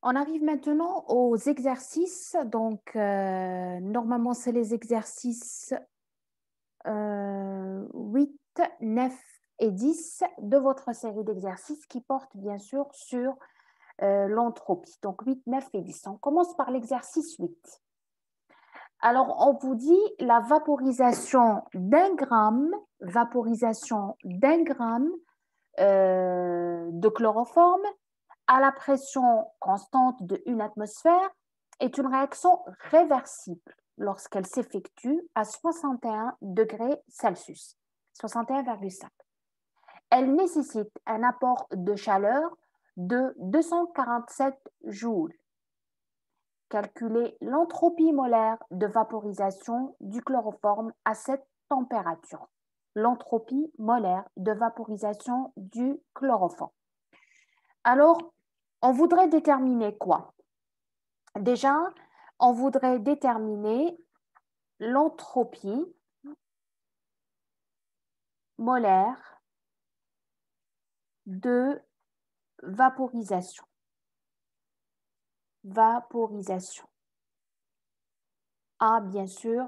On arrive maintenant aux exercices. Donc, normalement, c'est les exercices 8, 9 et 10 de votre série d'exercices qui portent bien sûr sur l'entropie. Donc, 8, 9 et 10. On commence par l'exercice 8. Alors, on vous dit la vaporisation d'un gramme de chloroforme à la pression constante de 1 atmosphère est une réaction réversible lorsqu'elle s'effectue à 61 degrés Celsius, 61,5. Elle nécessite un apport de chaleur de 247 joules. Calculez l'entropie molaire de vaporisation du chloroforme à cette température. L'entropie molaire de vaporisation du chloroforme. Alors, on voudrait déterminer quoi? Déjà, on voudrait déterminer l'entropie molaire de vaporisation. Vaporisation. À, bien sûr,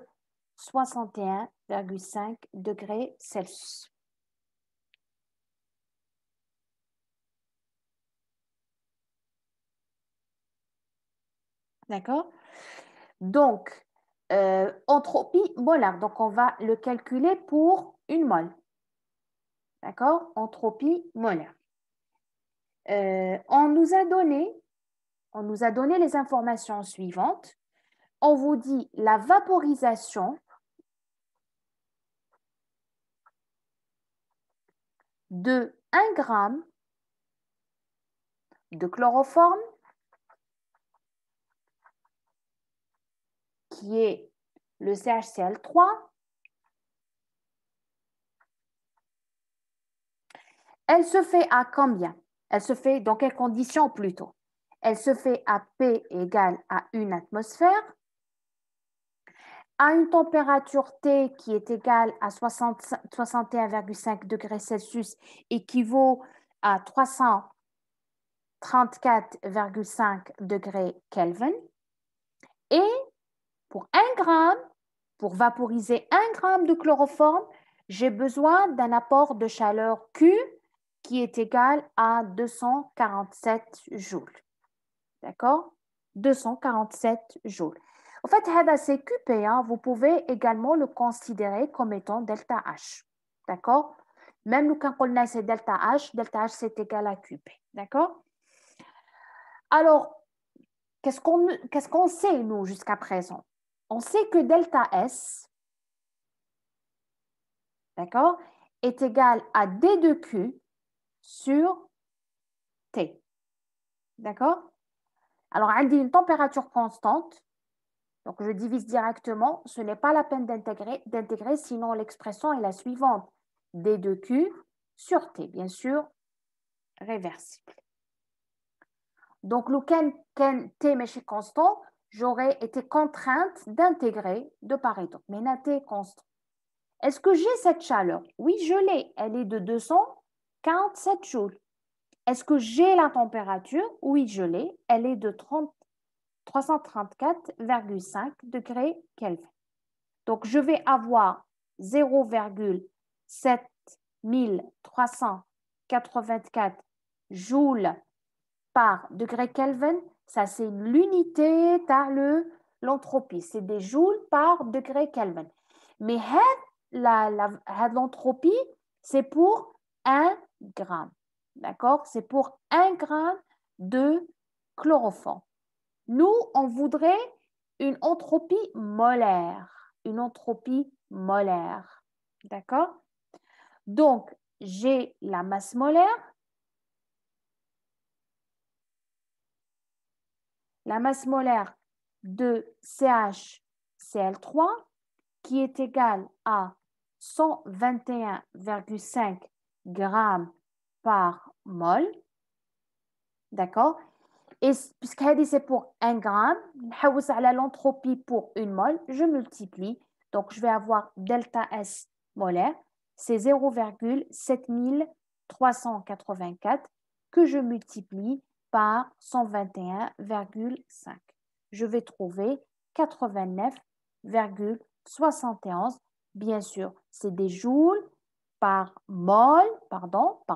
61,5 degrés Celsius. D'accord? Donc, entropie molaire. Donc, on va le calculer pour une mole. D'accord? Entropie molaire. On nous a donné les informations suivantes. On vous dit la vaporisation de 1 gramme de chloroforme qui est le CHCl3 elle se fait à combien? Elle se fait dans quelles conditions plutôt? Elle se fait à P égale à 1 atmosphère, à une température T qui est égale à 61,5 degrés Celsius, équivaut à 334,5 degrés Kelvin. Et pour 1 gramme, pour vaporiser 1 gramme de chloroforme, j'ai besoin d'un apport de chaleur Q qui est égal à 247 joules. D'accord? 247 joules. En fait, c'est QP, hein, vous pouvez également le considérer comme étant delta H. D'accord? Même quand on a c'est delta H c'est égal à QP. D'accord? Alors, qu'est-ce qu'on sait, nous, jusqu'à présent? On sait que delta S, d'accord, est égal à D de Q sur T. D'accord? Alors, on dit une température constante. Donc, je divise directement. Ce n'est pas la peine d'intégrer, sinon l'expression est la suivante. D de Q sur T, bien sûr, réversible. Donc, le T est constant, j'aurais été contrainte d'intégrer de part et d'autre. Mais la T est constant. Est-ce que j'ai cette chaleur? Oui, je l'ai. Elle est de 247 joules. Est-ce que j'ai la température? Oui, je l'ai. Elle est de 334,5 degrés Kelvin. Donc, je vais avoir 0,7384 joules par degré Kelvin. Ça, c'est l'unité par l'entropie. C'est des joules par degré Kelvin. Mais l'entropie, c'est pour 1 gramme. D'accord? C'est pour 1 gramme de chloroforme. Nous, on voudrait une entropie molaire. Une entropie molaire. D'accord? Donc, j'ai la masse molaire. La masse molaire de CHCl3 qui est égale à 121,5 grammes par mol. D'accord? Et puisque c'est pour 1 gramme, l'entropie pour 1 mol, je multiplie. Donc, je vais avoir delta S molaire, c'est 0,7384 que je multiplie par 121,5. Je vais trouver 89,71. Bien sûr, c'est des joules par mol, par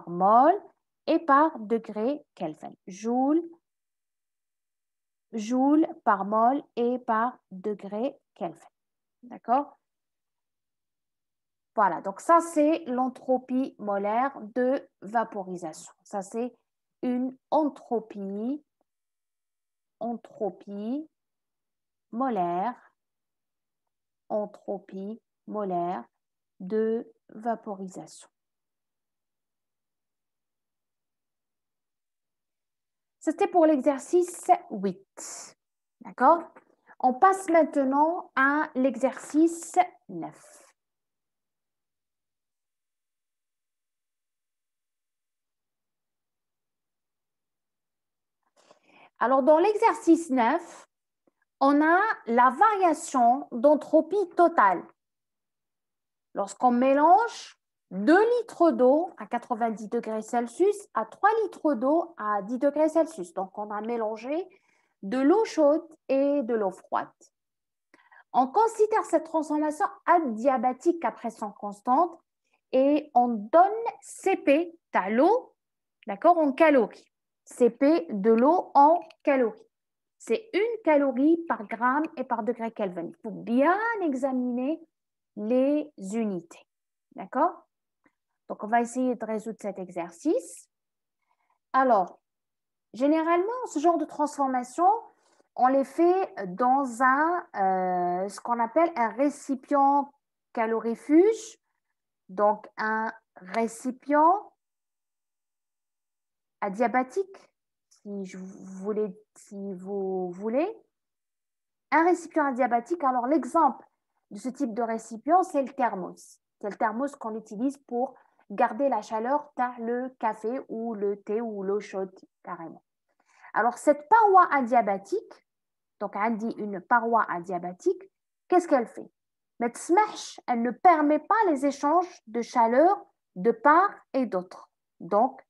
mol et par degré Kelvin. Joule par mol et par degré Kelvin. D'accord? Voilà, donc ça, c'est l'entropie molaire de vaporisation. Ça, c'est une entropie molaire de vaporisation. C'était pour l'exercice 8. D'accord? On passe maintenant à l'exercice 9. Alors, dans l'exercice 9, on a la variation d'entropie totale. Lorsqu'on mélange 2 litres d'eau à 90 degrés Celsius à 3 litres d'eau à 10 degrés Celsius. Donc, on a mélangé de l'eau chaude et de l'eau froide. On considère cette transformation adiabatique à pression constante et on donne Cp de l'eau, d'accord, en calories. Cp de l'eau en calories. C'est 1 calorie par gramme et par degré Kelvin. Il faut bien examiner les unités. D'accord? Donc, on va essayer de résoudre cet exercice. Alors, généralement, ce genre de transformation, on les fait dans ce qu'on appelle un récipient calorifuge. Donc, un récipient adiabatique, si vous voulez. Un récipient adiabatique, alors l'exemple de ce type de récipient, c'est le thermos. C'est le thermos qu'on utilise pour garder la chaleur dans le café ou le thé ou l'eau chaude carrément. Alors, cette paroi adiabatique, donc on dit une paroi adiabatique, qu'est-ce qu'elle fait? Elle ne permet pas les échanges de chaleur de part et d'autre. Donc,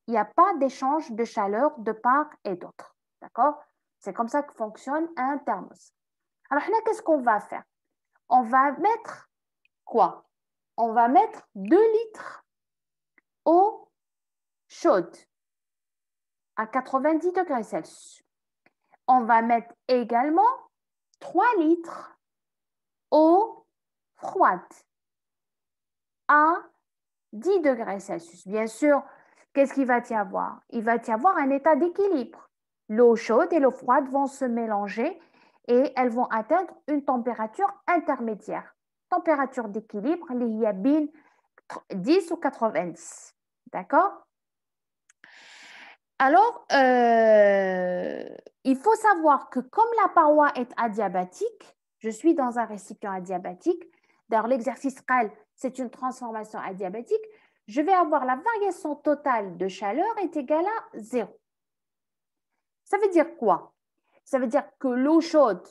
il n'y a pas d'échange de chaleur de part et d'autre. D'accord? C'est comme ça que fonctionne un thermos. Alors, là, qu'est-ce qu'on va faire? On va mettre quoi? On va mettre 2 litres eau chaude à 90 degrés Celsius. On va mettre également 3 litres eau froide à 10 degrés Celsius. Bien sûr, qu'est-ce qu'il va y avoir? Il va y avoir un état d'équilibre. L'eau chaude et l'eau froide vont se mélanger et elles vont atteindre une température intermédiaire. Température d'équilibre, il y a 10 ou 90. D'accord? Alors, il faut savoir que comme la paroi est adiabatique, je suis dans un récipient adiabatique. D'ailleurs, l'exercice RAL, c'est une transformation adiabatique. Je vais avoir la variation totale de chaleur est égale à 0. Ça veut dire quoi? Ça veut dire que l'eau chaude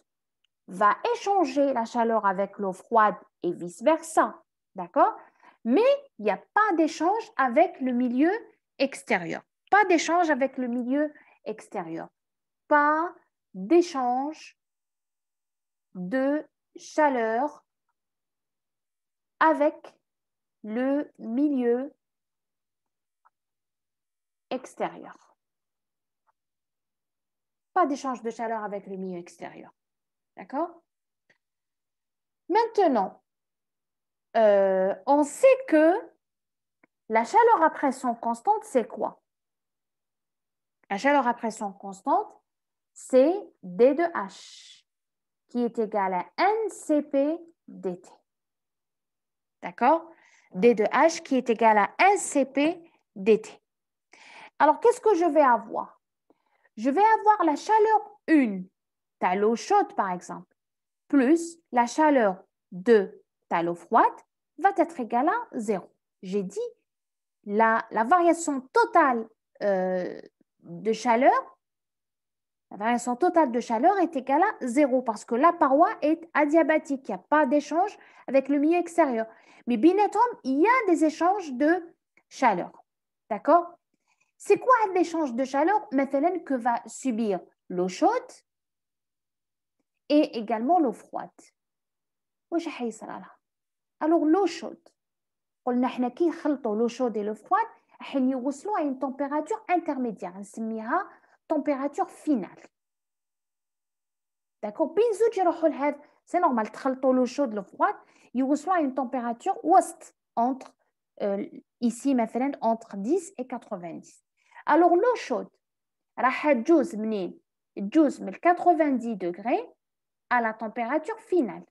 va échanger la chaleur avec l'eau froide et vice-versa. D'accord? Mais il n'y a pas d'échange avec le milieu extérieur. Pas d'échange avec le milieu extérieur. Pas d'échange de chaleur avec le milieu extérieur. Pas d'échange de chaleur avec le milieu extérieur. D'accord? Maintenant, on sait que la chaleur à pression constante, c'est quoi? La chaleur à pression constante, c'est D de H, qui est égal à NCP dt. D'accord? D de H qui est égal à NCP dt. Alors, qu'est-ce que je vais avoir? Je vais avoir la chaleur 1 de l'eau chaude, par exemple, plus la chaleur 2 de l'eau froide va être égale à 0. J'ai dit la variation totale de chaleur, la variation totale de chaleur est égale à 0 parce que la paroi est adiabatique. Il n'y a pas d'échange avec le milieu extérieur. Mais binatome, il y a des échanges de chaleur. D'accord? C'est quoi l'échange de chaleur مثلا que va subir l'eau chaude et également l'eau froide. واش حيصير لها؟ alors l'eau chaude قلنا احنا كي نخلطوا l'eau chaude et l'eau froide راح يوصلوا à une température intermédiaire نسميها température finale. D'accord, بين زوج يروحوا لهذا c'est normal تخلطوا l'eau chaude l'eau froide يوصلوا à une température وسط entre ici مثلا entre 10 et 90. alors l'eau chaude راح تجوز منين؟ تجوز من 90 degrés à la température finale.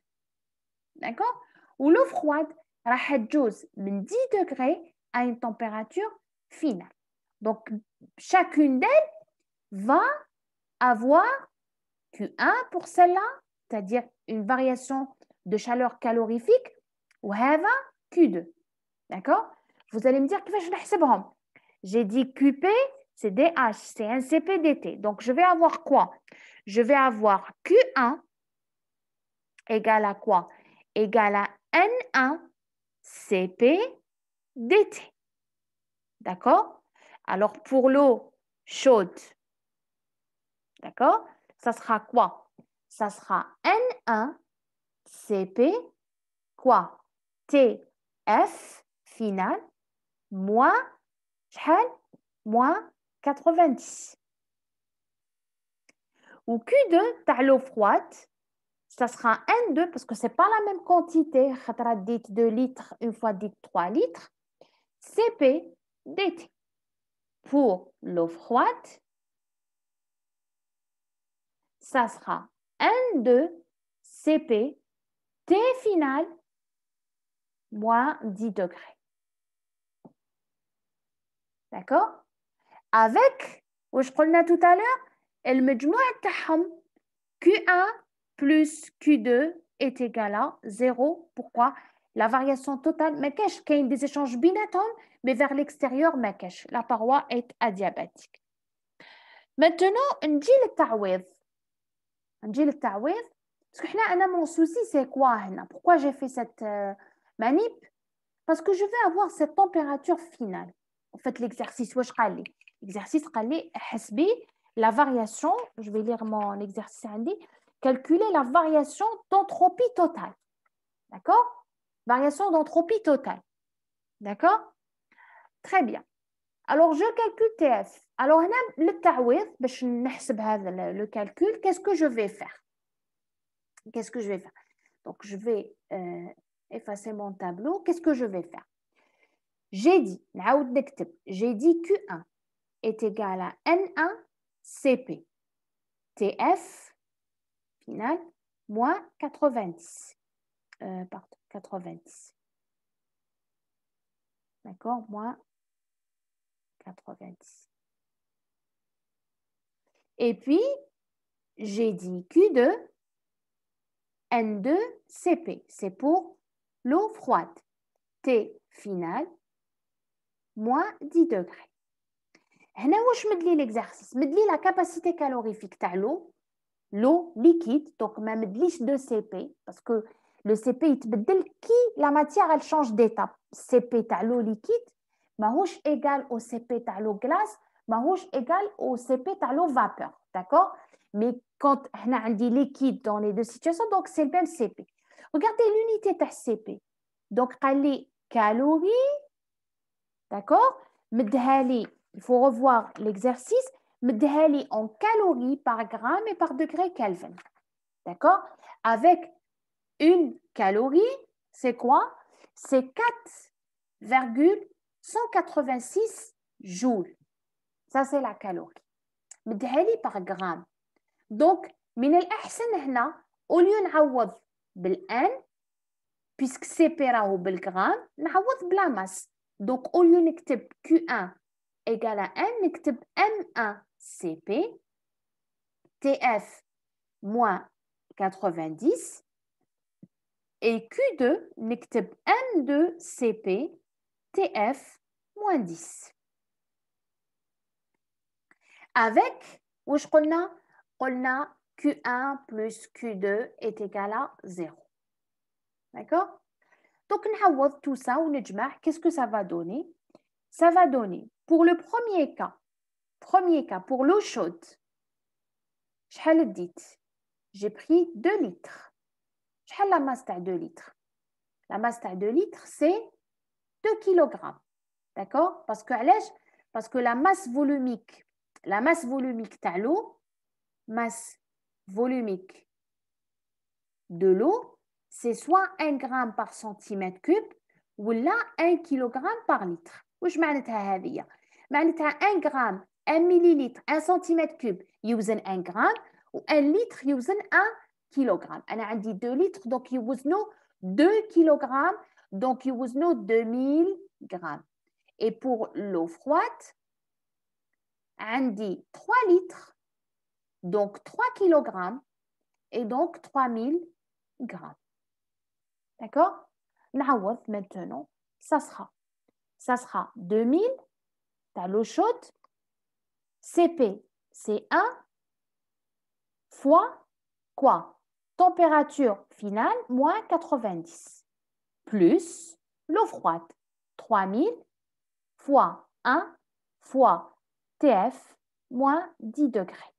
D'accord? Ou l'eau froide راح تجوز من 10 degrés à une température finale. Donc, chacune d'elles va avoir Q1 pour celle-là, c'est-à-dire une variation de chaleur calorifique, ou Q2. D'accord? Vous allez me dire كيفاش نحسبهم. J'ai dit QP, c'est DH, c'est un CP DT. Donc, je vais avoir quoi? Je vais avoir Q1 égale à quoi? Égale à N1 CP DT. D'accord? Alors, pour l'eau chaude, d'accord? Ça sera quoi? Ça sera N1 CP, quoi? TF final, moins, moins 90. Ou Q2, t'as l'eau froide, ça sera N2 parce que ce n'est pas la même quantité. خطرة ديت 2 litres, une fois dit 3 litres. CP DT. Pour l'eau froide, ça sera N2 CP T final moins 10 degrés. D'accord? Avec, je قلنا tout à l'heure, المجموع تاعهم Q1 plus Q2 est égal à 0. Pourquoi? La variation totale, mais qu'il y a des échanges binatomes, mais vers l'extérieur, la paroi est adiabatique. Maintenant, on dit le ta'wid. On dit le ta'wid. Parce que là, mon souci, c'est quoi? Pourquoi j'ai fait cette manip? Parce que je vais avoir cette température finale. En fait, l'exercice, l'exercice, la variation, je vais lire mon exercice, calculer la variation d'entropie totale. D'accord? Variation d'entropie totale. D'accord? Très bien. Alors, je calcule TF. Alors, le ta'wid, le calcul, qu'est-ce que je vais faire? Qu'est-ce que je vais faire? Donc, je vais effacer mon tableau. Qu'est-ce que je vais faire? J'ai dit Q1 est égal à N1 CP. TF, final, moins 90. Pardon, 90. D'accord, moins 90. Et puis, j'ai dit Q2, N2, CP. C'est pour l'eau froide. T final, moins 10 degrés. هنا واش مدلي l'exercice مدلي la capacité calorifique تاع l'eau liquide, donc ما مدليش de CP parce que le CP يتبدل كي la matière elle change d'étape. CP تاع l'eau liquide ماهوش égal au CP تاع l'eau glace, ماهوش égal au CP تاع l'eau vapeur, d'accord? Mais quand هنا عندي liquide dans les deux situations, donc c'est le même CP. Regardez l'unité تاع CP. Donc قال لي calories, d'accord? مدها لي il faut revoir l'exercice. مدها en calories par gramme et par degré Kelvin. D'accord? Avec une calorie, c'est quoi? C'est 4,186 joules. Ça, c'est la calorie. مدها par gramme. Donc, من الأحسن هنا au lieu نعوض بالN, puisque CP راهو بالgramme, نعوض بلا masse. Donc, au lieu نكتب Q1 égale à N, نكتب M1 CP, TF moins 90, et Q2, نكتب M2 CP, TF moins 10. Avec, واش قلنا؟ قلنا Q1 plus Q2 est égal à 0. D'accord? Donc, نعوض tout ça ونجمع. Qu'est-ce que ça va donner? Ça va donner, pour le premier cas, Premier cas, pour l'eau chaude, j'ai pris 2 litres. La masse de 2 litres. La masse de 2 litres, c'est 2 kg. D'accord? Parce que la masse volumique de l'eau, masse volumique de l'eau, c'est soit 1 gramme par centimètre cube ou là 1 kg par litre. واش معناتها هذه؟ معناتها 1 gramme 1 millilitre 1 centimètre cube يوزن 1 gramme و 1 litre يوزن 1 kilogramme. أنا عندي 2 litres donc يوزنوا 2 kg donc يوزنوا 2000 grammes. Et pour l'eau froide, عندي 3 litres donc 3 kg et donc 3000 grammes. D'accord? نعوض maintenant, ça sera 2000 dans l'eau chaude, CP c'est 1 fois quoi? Température finale moins 90 plus l'eau froide 3000 fois 1 fois TF moins 10 degrés.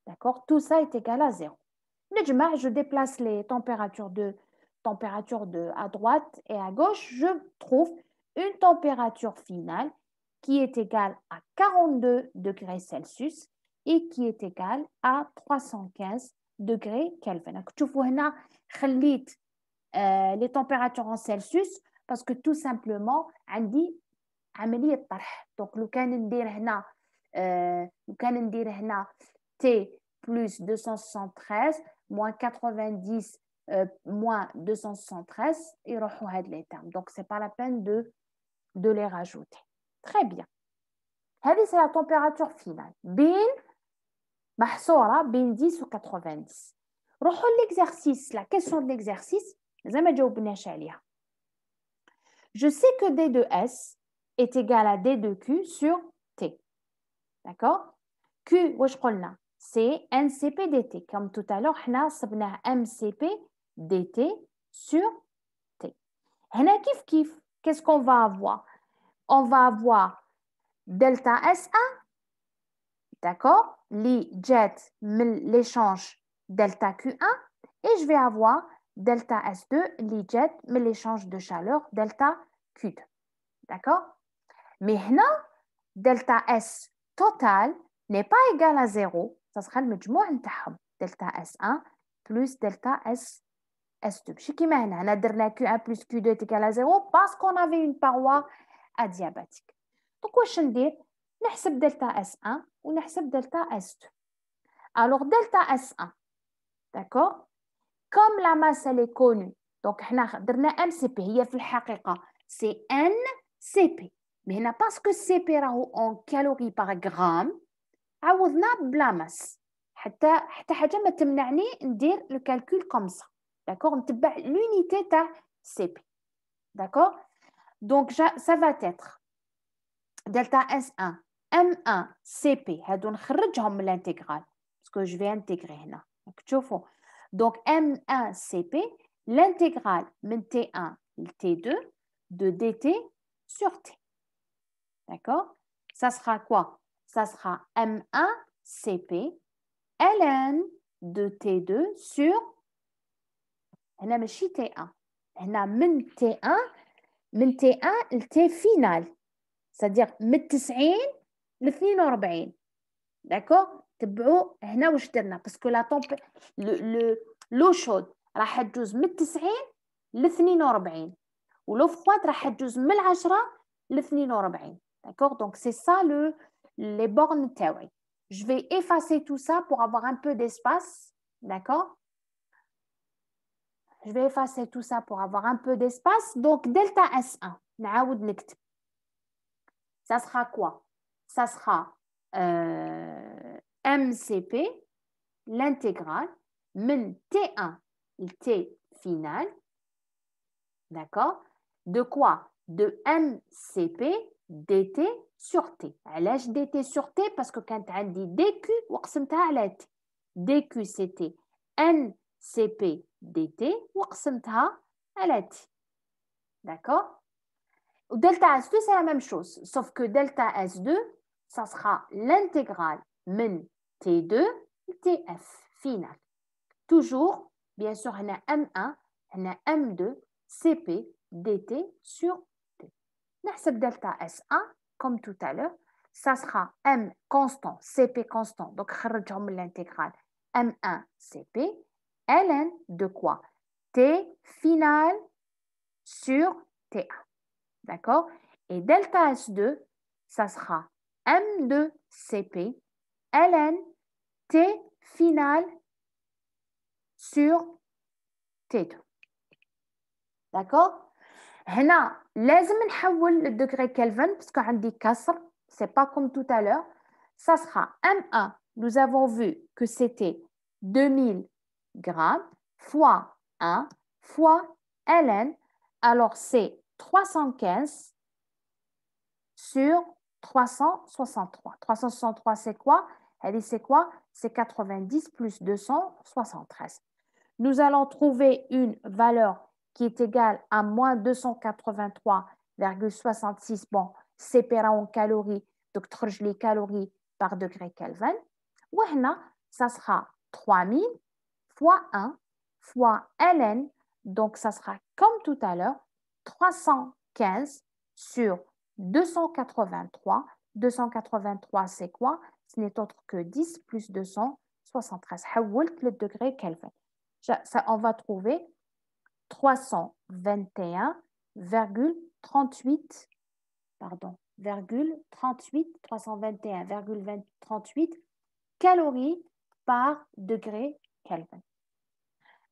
D'accord? Tout ça est égal à 0. Je déplace les températures à droite et à gauche. Je trouve une température finale qui est égale à 42 degrés Celsius et qui est égale à 315 degrés Kelvin. تشوفوا هنا خليت les températures en Celsius parce que tout simplement عندي عملية طرح. Donc لو كان ندير هنا T plus 273 moins 90 moins 273 يروحوا هاد les termes. Donc c'est pas la peine de les rajouter. Très bien. هذه c'est la température finale. محصورة بين 10 و 90. روحوا l'exercice, la question de l'exercice, زي ما جاوبناش عليها. Je sais que D de S est égal à D de Q sur T. D'accord? Q, واش قلنا? C'est MCP dt. Comme tout à l'heure, حنا صبناه MCP dt sur T. هنا كيف qu'est-ce qu'on va avoir? On va avoir delta S1, d'accord? Li jet l'échange delta Q1 et je vais avoir delta S2, li jet l'échange de chaleur delta Q2. D'accord? Mais هنا delta S total n'est pas égal à 0. Ça sera le مجموع نتاعهم delta S1 plus delta S2. ماشي كيما هنا درنا Q1 plus Q2 est égal à 0 parce qu'on avait une paroi adiabatique. Donc واش ندير؟ نحسب delta S1 ونحسب delta S2. Alors delta S1, d'accord? Comme la masse elle est connue, donc حنا درنا MCP هي في الحقيقة c'est NCP. Mais هنا parce que CP راهو en calories par gramme عوضنا بلا ماس حتى حاجه ما تمنعني ندير لو كالكول كوم سا. داكور؟ نتبع l'unité تاع CP. D'accord? Donc ça va être delta S1 M1 CP هادو نخرجهم من l'intégrale parce que je vais intégrer هنا. Donc تشوفوا donc M1 CP l'intégrale من T1 ل T2 de dt sur T. D'accord? Ça sera quoi? Ça sera M1 CP ln de T2 sur هنا ماشي T1 هنا من T1 ل T final c'est-à-dire من 90 ل 42. d'accord تبعوا هنا واش درنا باسكو لا لو شود راح تجوز من 90 ل 42 ولو فرويد راح تجوز من 10 ل 42. d'accord donc c'est ça les bornes تاوعي. Je vais effacer tout ça pour avoir un peu d'espace. D'accord? Je vais effacer tout ça pour avoir un peu d'espace. Donc, delta S1, ça sera quoi? Ça sera MCP, l'intégrale, min T1, le T final. D'accord? De quoi? De MCP dt sur T. علاش dt sur T? Parce que quand on dit dq, وقسمتها على T. dq c'était ncp dt وقسمتها على T. D'accord? Delta S2 c'est la même chose, sauf que delta S2 ça sera l'intégrale min T2 TF final. Toujours, bien sûr, on a M1, on a M2, CP, DT sur T. N'hseb delta S1, comme tout à l'heure, ça sera M constant, CP constant, donc l'intégrale M1, CP, ln de quoi? T final sur TA. D'accord? Et delta S2, ça sera M2 CP ln T final sur T2. D'accord? هنا لازم نحول le degré Kelvin parce qu'on dit كسر, c'est pas comme tout à l'heure. Ça sera M1, nous avons vu que c'était 2000 grammes fois 1 fois ln, alors c'est 315 sur 363. 363 c'est quoi? C'est quoi? C'est 90 plus 273. Nous allons trouver une valeur qui est égale à moins 283,66. Bon, c'est en calories, donc les calories par degré Kelvin. Ou ça sera 3000 fois 1 fois ln, donc ça sera comme tout à l'heure, 315 sur 283. 283, c'est quoi? Ce n'est autre que 10 plus 273. حولت le degré Kelvin. Ça, on va trouver 321,38, pardon, 321,38 calories par degré Kelvin.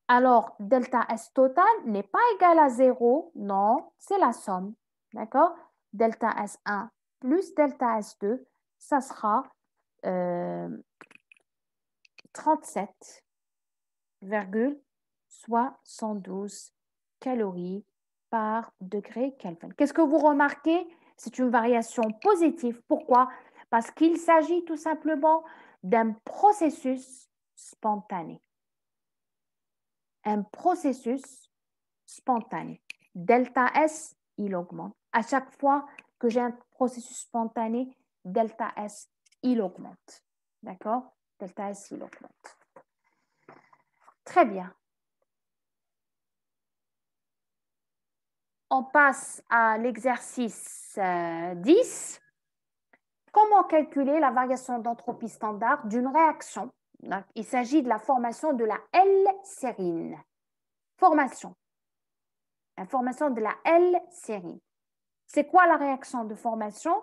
Alors, delta S total n'est pas égal à 0, non, c'est la somme, d'accord? Delta S1 plus delta S2, ça sera 37,72 calories par degré Kelvin. Qu'est-ce que vous remarquez? C'est une variation positive. Pourquoi? Parce qu'il s'agit tout simplement d'un processus spontané. Un processus spontané. Delta S, il augmente. À chaque fois que j'ai un processus spontané, delta S, il augmente. D'accord? Delta S, il augmente. Très bien. On passe à l'exercice 10. Comment calculer la variation d'entropie standard d'une réaction? Il s'agit de la formation de la L-sérine. Formation. La formation de la L-sérine. C'est quoi la réaction de formation?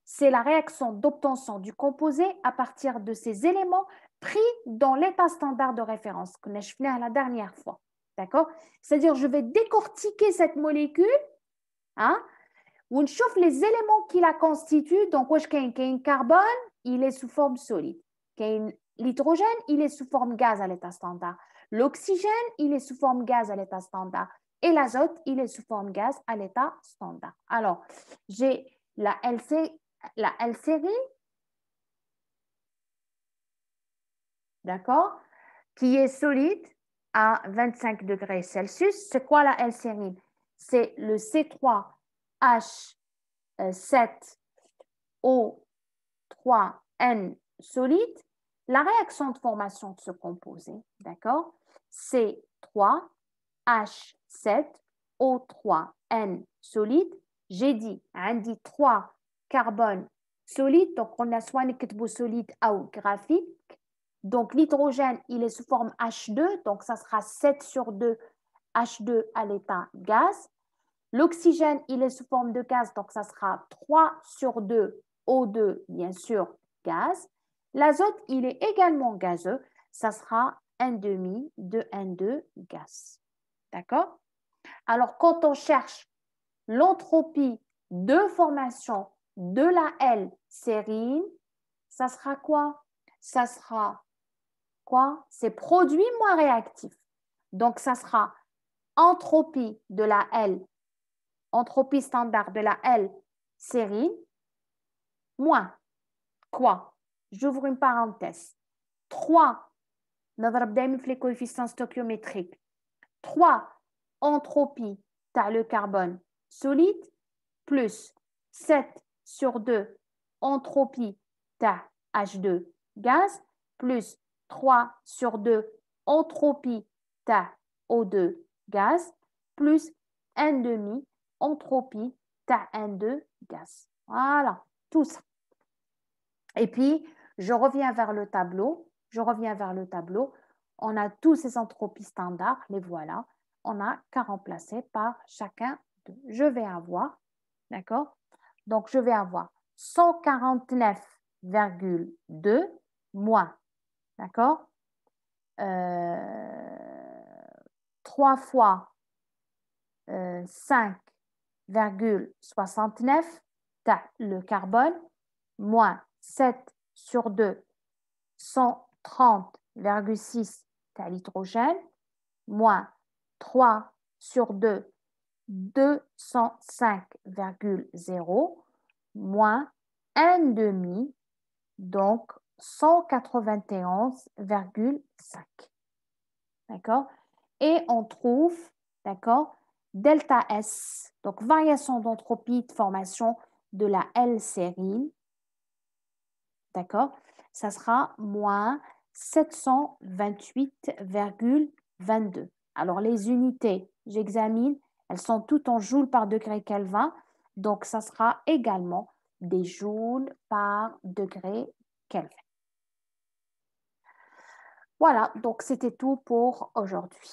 C'est la réaction d'obtention du composé à partir de ces éléments pris dans l'état standard de référence que j'ai fait la dernière fois. D'accord? C'est-à-dire, je vais décortiquer cette molécule, hein, on chauffe les éléments qui la constituent. Donc, un carbone, il est sous forme solide. L'hydrogène, il est sous forme gaz à l'état standard. L'oxygène, il est sous forme gaz à l'état standard. Et l'azote, il est sous forme gaz à l'état standard. Alors, j'ai la L-sérine, d'accord, qui est solide à 25 degrés Celsius. C'est quoi la L-sérine? C'est le C3H7O3N solide. La réaction de formation de ce composé, d'accord, c'est 3H7O3N solide. J'ai dit, on dit 3 carbone solide, donc on a soit une solide ou graphique. Donc l'hydrogène, il est sous forme H2, donc ça sera 7 sur 2 H2 à l'état gaz. L'oxygène, il est sous forme de gaz, donc ça sera 3 sur 2 O2, bien sûr, gaz. L'azote, il est également gazeux, ça sera 1,5 de N2 gaz. D'accord? Alors, quand on cherche l'entropie de formation de la L-sérine, ça sera quoi? Ça sera quoi? C'est produit moins réactif. Donc, ça sera entropie de la L, entropie standard de la L-sérine, moins quoi? J'ouvre une parenthèse. 3, نضرب دائما في les coefficients stoichiométriques. 3 entropie t'as le carbone solide plus 7 sur 2 entropie Ta H2 gaz, plus 3 sur 2 entropie Ta O2 gaz, plus 1 demi entropie Ta N2 gaz. Voilà, tout ça. Et puis, je reviens vers le tableau. On a tous ces entropies standards, les voilà. On n'a qu'à remplacer par chacun d'eux. Je vais avoir, d'accord? Donc, je vais avoir 149,2 moins, d'accord? 3 fois 5,69, le carbone, moins 7 sur 2, 130,6, l'hydrogène, moins 3 sur 2, 205,0, moins 1 demi, donc 191,5. D'accord? Et on trouve, d'accord, delta S, donc variation d'entropie de formation de la L-sérine, d'accord? Ça sera moins 728,22. Alors, les unités, j'examine, elles sont toutes en joules par degré Kelvin, donc ça sera également des joules par degré Kelvin. Voilà, donc c'était tout pour aujourd'hui.